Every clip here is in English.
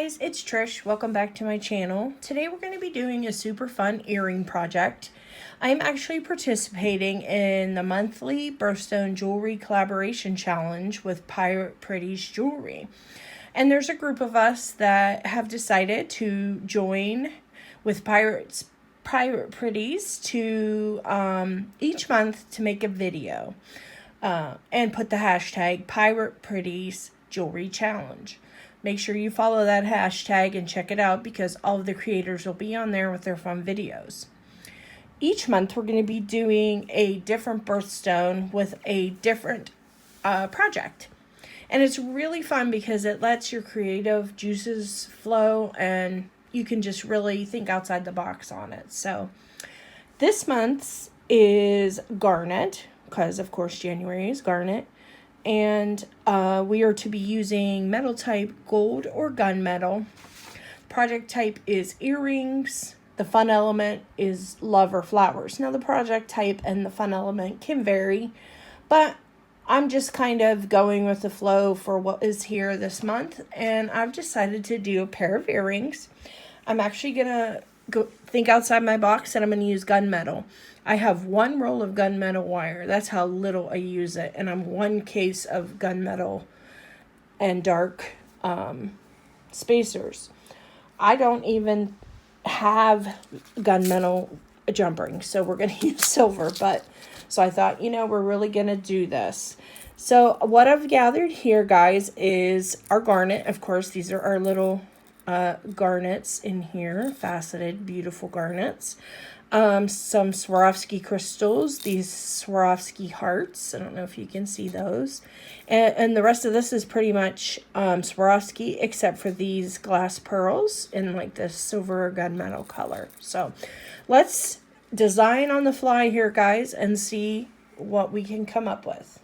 guys, it's Trish. Welcome back to my channel. Today we're going to be doing a super fun earring project. I'm actually participating in the monthly birthstone jewelry collaboration challenge with Pirate Pretty's Jewelry. And there's a group of us that have decided to join with Pirate Pretty's to each month to make a video and put the hashtag Pirate Pretty's Jewelry Challenge. Make sure you follow that hashtag and check it out because all of the creators will be on there with their fun videos. Each month we're going to be doing a different birthstone with a different project. And it's really fun because it lets your creative juices flow and you can just really think outside the box on it. So this month's is Garnet, because of course January is Garnet. And we are to be using metal type gold or gunmetal. Project type is earrings. The fun element is love or flowers. Now the project type and the fun element can vary, but I'm just kind of going with the flow for what is here this month, and I've decided to do a pair of earrings. I'm actually gonna go think outside my box, and I'm gonna use gunmetal. I have one roll of gunmetal wire. That's how little I use it. And I'm one case of gunmetal and dark spacers. I don't even have gunmetal jump rings, so we're going to use silver. So I thought, we're really going to do this. So what I've gathered here, guys, is our garnet. Of course, these are our little garnets in here, faceted, beautiful garnets. Some Swarovski crystals, these Swarovski hearts. I don't know if you can see those. And the rest of this is pretty much Swarovski, except for these glass pearls in like this silver gunmetal color. So let's design on the fly here, guys, and see what we can come up with.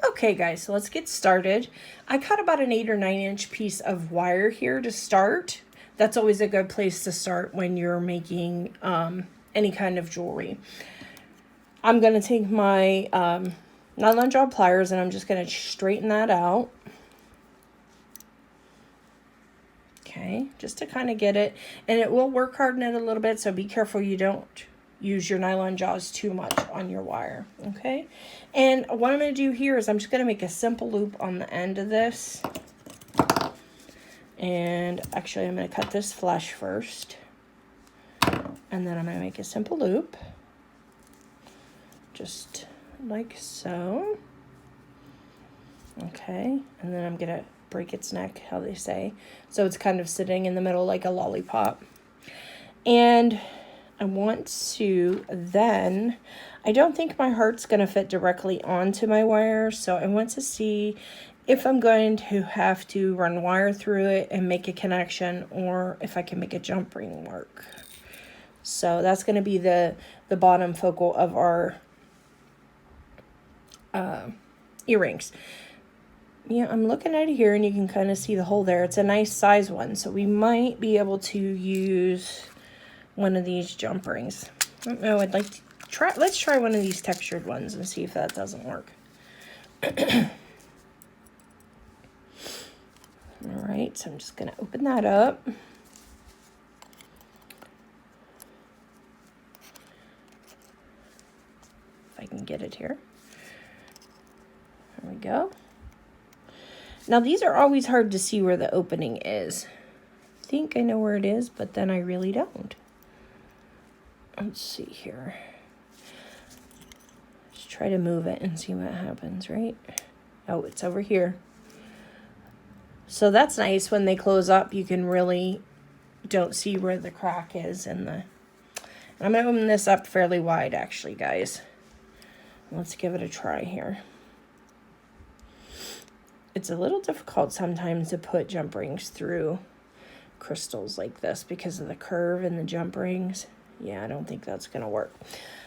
Okay, guys, so let's get started. I cut about an 8 or 9 inch piece of wire here to start. That's always a good place to start when you're making any kind of jewelry. I'm going to take my nylon jaw pliers and I'm just going to straighten that out. Okay, just to kind of get it. And it will work harden it a little bit, so be careful you don't use your nylon jaws too much on your wire. Okay, and what I'm going to do here is I'm just going to make a simple loop on the end of this. And actually, I'm going to cut this flush first. And then I'm going to make a simple loop. Just like so. Okay. And then I'm going to break its neck, how they say. So it's kind of sitting in the middle like a lollipop. And I want to then, I don't think my heart's going to fit directly onto my wire. So I want to see if I'm going to have to run wire through it and make a connection, or if I can make a jump ring work. So that's going to be the bottom focal of our earrings. Yeah, I'm looking at it here and you can kind of see the hole there. It's a nice size one, so we might be able to use one of these jump rings. I don't know, I'd like to try, let's try one of these textured ones and see if that doesn't work. All right, so I'm just going to open that up. If I can get it here. There we go. Now, these are always hard to see where the opening is. I think I know where it is, but then I really don't. Let's see here. Just try to move it and see what happens, right? Oh, it's over here. So that's nice. When they close up, you can really don't see where the crack is. And I'm going to open this up fairly wide, actually, guys. Let's give it a try here. It's a little difficult sometimes to put jump rings through crystals like this because of the curve in the jump rings. Yeah, I don't think that's going to work.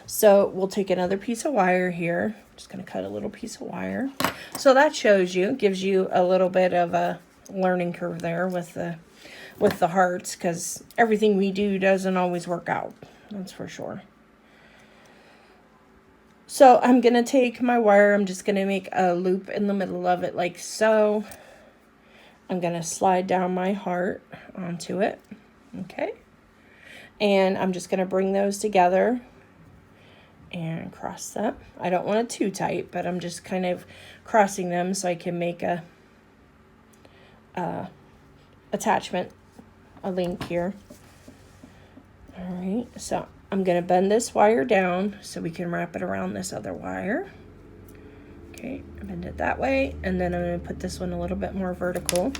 So we'll take another piece of wire here. Just going to cut a little piece of wire. So that shows you, gives you a little bit of a learning curve there with the hearts, because everything we do doesn't always work out. That's for sure. So I'm going to take my wire, I'm just going to make a loop in the middle of it like so. I'm going to slide down my heart onto it. Okay. And I'm just going to bring those together and cross them. I don't want it too tight, but I'm just kind of crossing them so I can make a attachment, a link here. All right, so I'm going to bend this wire down so we can wrap it around this other wire. Okay, bend it that way, and then I'm going to put this one a little bit more vertical.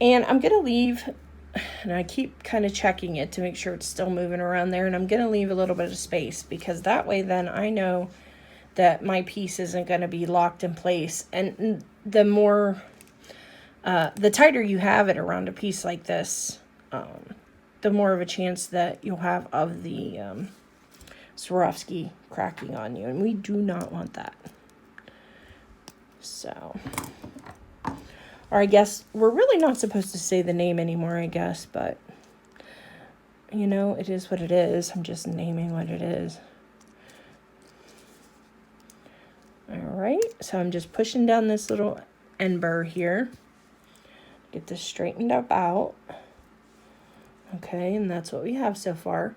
And I'm going to leave, and I keep kind of checking it to make sure it's still moving around there, and I'm going to leave a little bit of space because that way then I know that my piece isn't going to be locked in place. And the more, the tighter you have it around a piece like this, the more of a chance that you'll have of the Swarovski cracking on you, and we do not want that. So, or I guess we're really not supposed to say the name anymore, I guess, but you know, it is what it is. I'm just naming what it is. All right, so I'm just pushing down this little end burr here. Get this straightened up out. Okay, and that's what we have so far.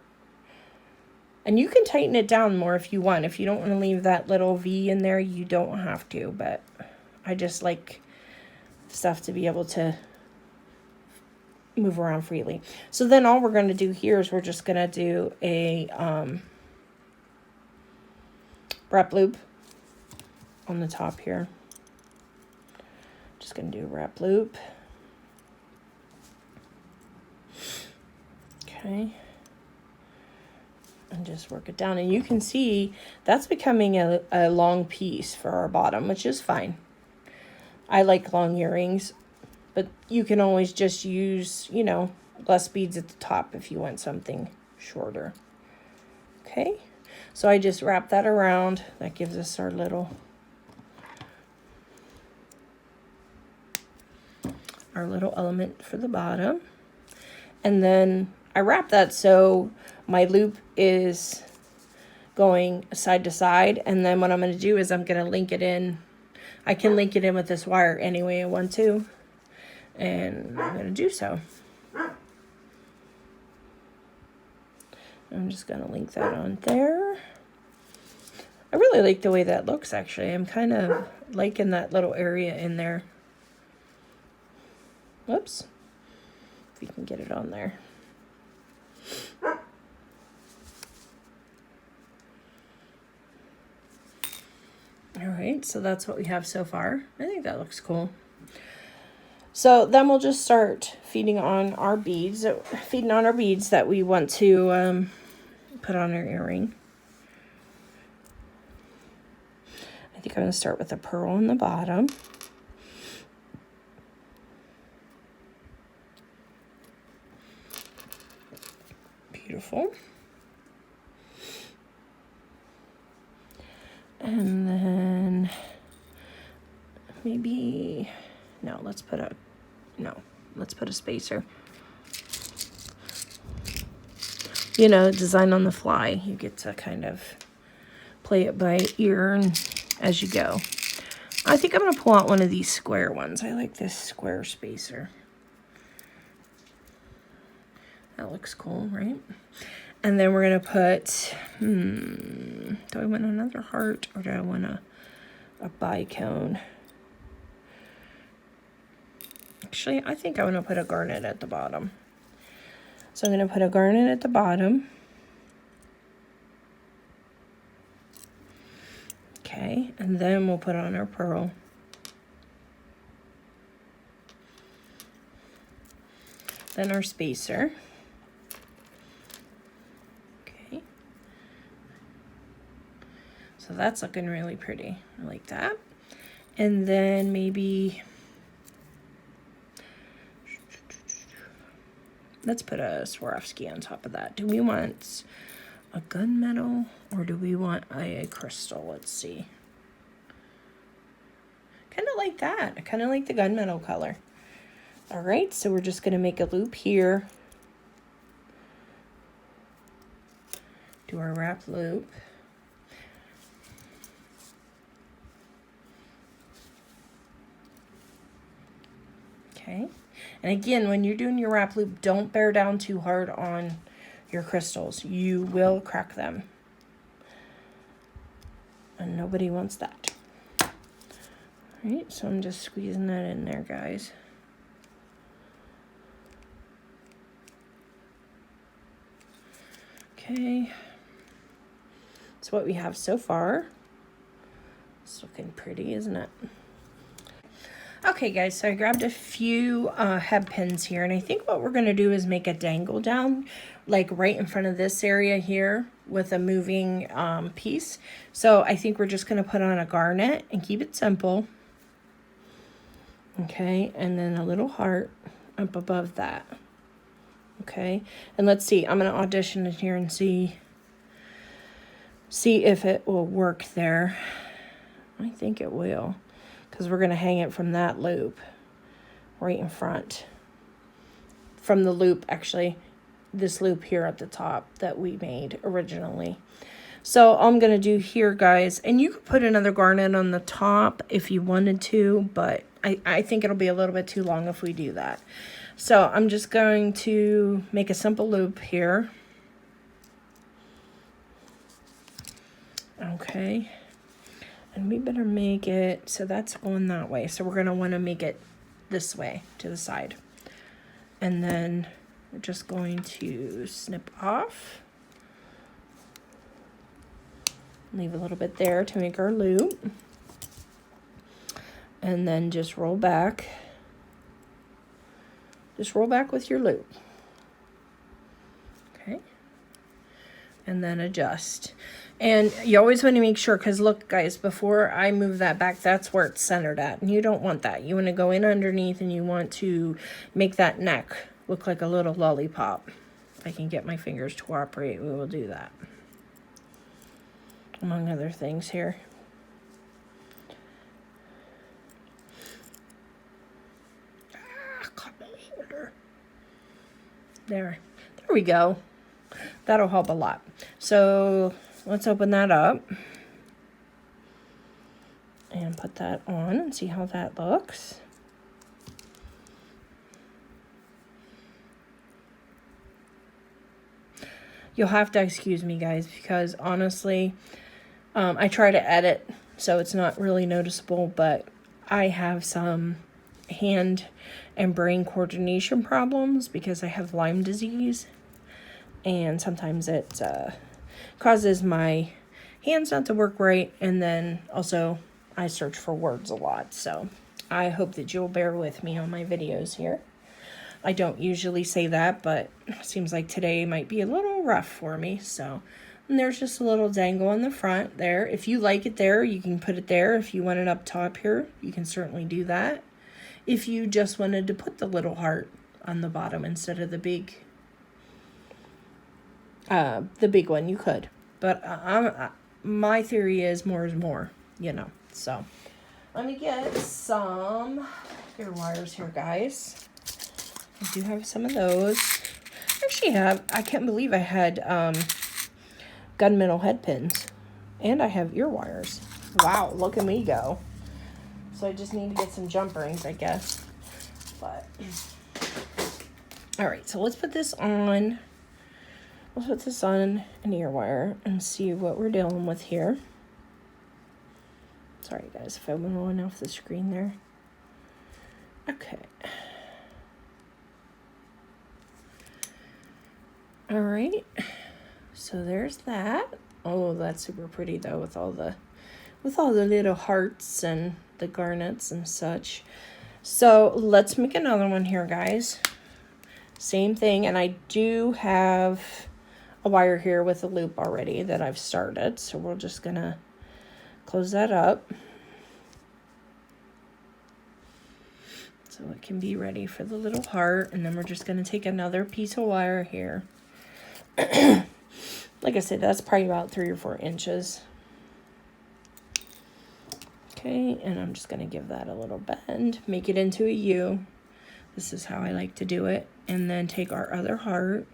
And you can tighten it down more if you want. If you don't want to leave that little V in there, you don't have to. But I just like stuff to be able to move around freely. So then all we're going to do here is we're just going to do a wrap loop on the top here. Just going to do a wrap loop. Okay. And just work it down, and you can see that's becoming a long piece for our bottom, which is fine. I like long earrings, but you can always just use, you know, less beads at the top if you want something shorter. Okay, so I just wrap that around. That gives us our little element for the bottom, and then I wrap that so my loop is going side to side, and then what I'm going to do is I'm going to link it in. I can link it in with this wire any way I want to, and I'm going to do so. I'm just going to link that on there. I really like the way that looks, actually. I'm kind of liking that little area in there. Whoops. If you can get it on there. All right, so that's what we have so far. I think that looks cool. So then we'll just start feeding on our beads that we want to put on our earring. I think I'm going to start with a pearl in the bottom. Beautiful. And then maybe, let's put a spacer. You know, design on the fly. You get to kind of play it by ear and as you go. I think I'm going to pull out one of these square ones. I like this square spacer. That looks cool, right? And then we're going to put, do I want another heart or do I want a bicone? Actually, I think I want to put a garnet at the bottom. So I'm going to put a garnet at the bottom. Okay, and then we'll put on our pearl. Then our spacer. Okay. So that's looking really pretty. I like that. And then maybe let's put a Swarovski on top of that. Do we want a gunmetal or do we want a crystal? Let's see. Kind of like that. I kind of like the gunmetal color. All right, so we're just going to make a loop here. Do our wrap loop. Okay. And again, when you're doing your wrap loop, don't bear down too hard on your crystals. You will crack them. And nobody wants that. All right, so I'm just squeezing that in there, guys. Okay. That's what we have so far. It's looking pretty, isn't it? Okay, guys, so I grabbed a few head pins here, and I think what we're going to do is make a dangle down, like right in front of this area here with a moving piece. So I think we're just going to put on a garnet and keep it simple. Okay, and then a little heart up above that. Okay, and let's see, I'm going to audition it here and see if it will work there. I think it will, because we're going to hang it from that loop right in front. From the loop, actually, this loop here at the top that we made originally. So all I'm going to do here, guys, and you could put another garnet on the top if you wanted to, but I think it'll be a little bit too long if we do that. So I'm just going to make a simple loop here. Okay. And we better make it, so that's going that way. So we're going to want to make it this way to the side. And then we're just going to snip off. Leave a little bit there to make our loop. And then just roll back. Just roll back with your loop. Okay. And then adjust. And you always want to make sure, because look, guys, before I move that back, that's where it's centered at. And you don't want that. You want to go in underneath, and you want to make that neck look like a little lollipop. If I can get my fingers to cooperate, we will do that. Among other things here. Caught my shoulder. There we go. That'll help a lot. So let's open that up and put that on and see how that looks. You'll have to excuse me, guys, because honestly, I try to edit so it's not really noticeable, but I have some hand and brain coordination problems because I have Lyme disease, and sometimes it causes my hands not to work right, and then also I search for words a lot. So I hope that you'll bear with me on my videos here. I don't usually say that, but it seems like today might be a little rough for me. So, and there's just a little dangle on the front there. If you like it there, you can put it there. If you want it up top here, you can certainly do that. If you just wanted to put the little heart on the bottom instead of the big one, you could. But my theory is more, you know. So let me get some ear wires here, guys. I do have some of those. I can't believe I had gunmetal head pins. And I have ear wires. Wow, look at me go. So I just need to get some jump rings, I guess. But all right, so let's put this on. Let's put this on an ear wire and see what we're dealing with here. Sorry, guys, if I went on off the screen there. Okay. All right. So there's that. Oh, that's super pretty though, with all the little hearts and the garnets and such. So let's make another one here, guys. Same thing, and I do have a wire here with a loop already that I've started, so we're just gonna close that up so it can be ready for the little heart. And then we're just gonna take another piece of wire here. Like I said, that's probably about 3 or 4 inches. Okay, and I'm just gonna give that a little bend, make it into a U. This is how I like to do it. And then take our other heart,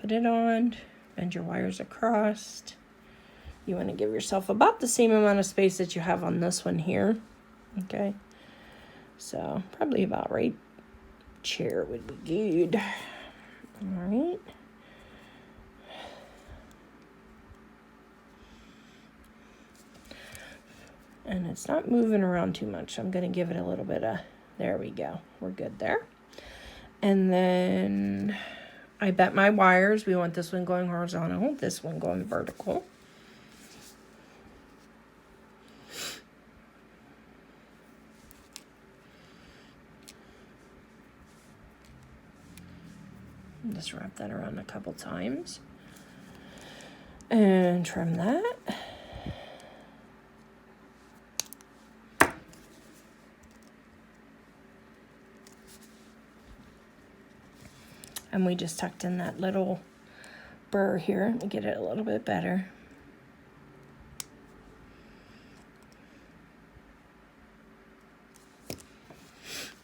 put it on, bend your wires across. You want to give yourself about the same amount of space that you have on this one here. Okay, so probably about right chair would be good. All right. And it's not moving around too much. I'm going to give it a little bit of, there we go. We're good there. And then I bet my wires. We want this one going horizontal, this one going vertical. Just wrap that around a couple times. And trim that. And we just tucked in that little burr here to get it a little bit better.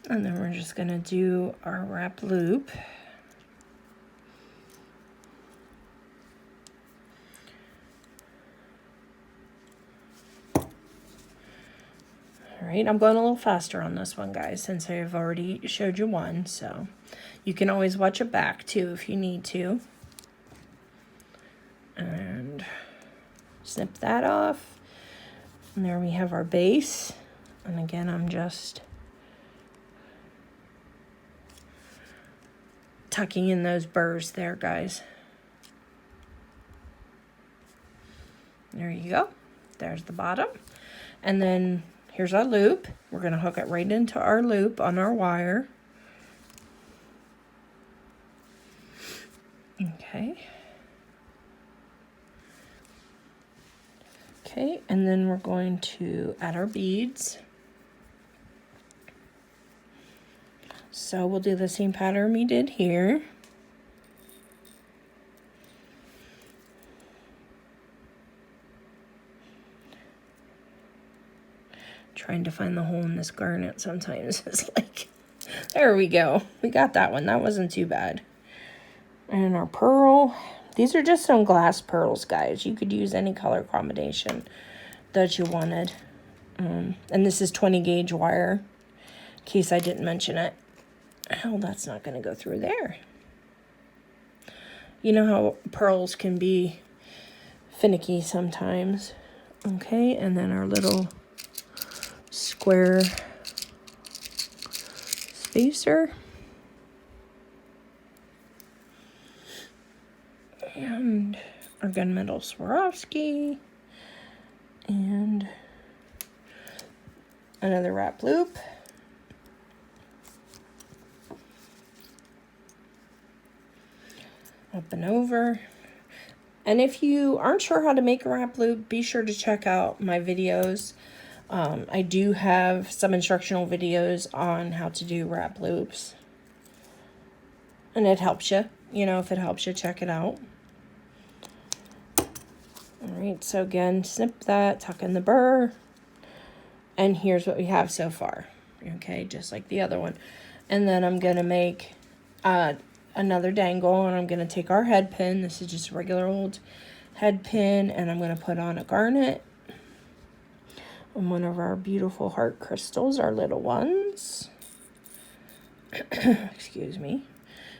And then we're just going to do our wrap loop. All right, I'm going a little faster on this one, guys, since I've already showed you one. So you can always watch it back, too, if you need to. And snip that off. And there we have our base. And again, I'm just tucking in those burrs there, guys. There you go. There's the bottom. And then here's our loop. We're going to hook it right into our loop on our wire. Okay. Okay, and then we're going to add our beads. So we'll do the same pattern we did here. Trying to find the hole in this garnet sometimes. It's like, there we go. We got that one. That wasn't too bad. And our pearl. These are just some glass pearls, guys. You could use any color combination that you wanted. And this is 20 gauge wire, in case I didn't mention it. Oh, that's not going to go through there. You know how pearls can be finicky sometimes. Okay, and then our little square spacer. And our gunmetal Swarovski. And another wrap loop. Up and over. And if you aren't sure how to make a wrap loop, be sure to check out my videos. I do have some instructional videos on how to do wrap loops. And it helps you. You know, if it helps you, check it out. Alright, so again, snip that, tuck in the burr. And here's what we have so far. Okay, just like the other one. And then I'm going to make another dangle, and I'm going to take our head pin. This is just a regular old head pin, and I'm going to put on a garnet on one of our beautiful heart crystals, our little ones. Excuse me.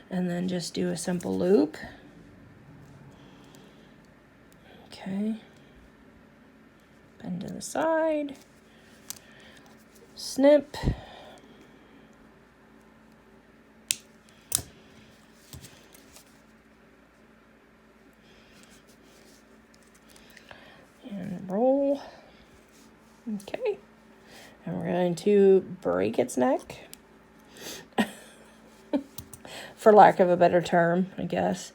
And then just do a simple loop. Okay. Bend to the side. Snip. And roll. Okay. And we're going to break its neck. For lack of a better term, I guess.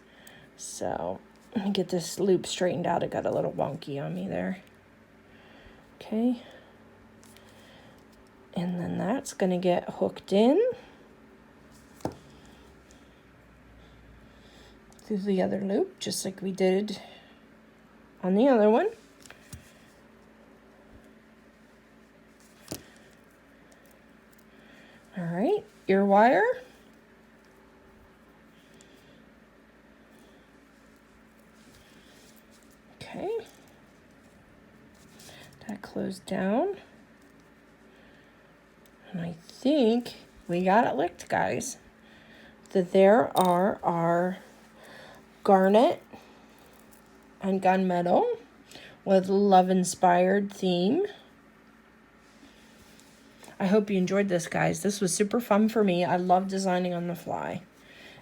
So, let me get this loop straightened out. It got a little wonky on me there. Okay. And then that's going to get hooked in through the other loop, just like we did on the other one. All right, ear wire. Okay. That closed down. And I think we got it licked, guys. That there are our garnet and gunmetal with love-inspired theme. I hope you enjoyed this, guys. This was super fun for me. I love designing on the fly.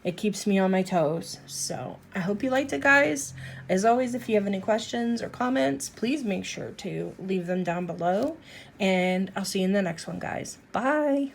It keeps me on my toes. So I hope you liked it, guys. As always, if you have any questions or comments, please make sure to leave them down below. And I'll see you in the next one, guys. Bye.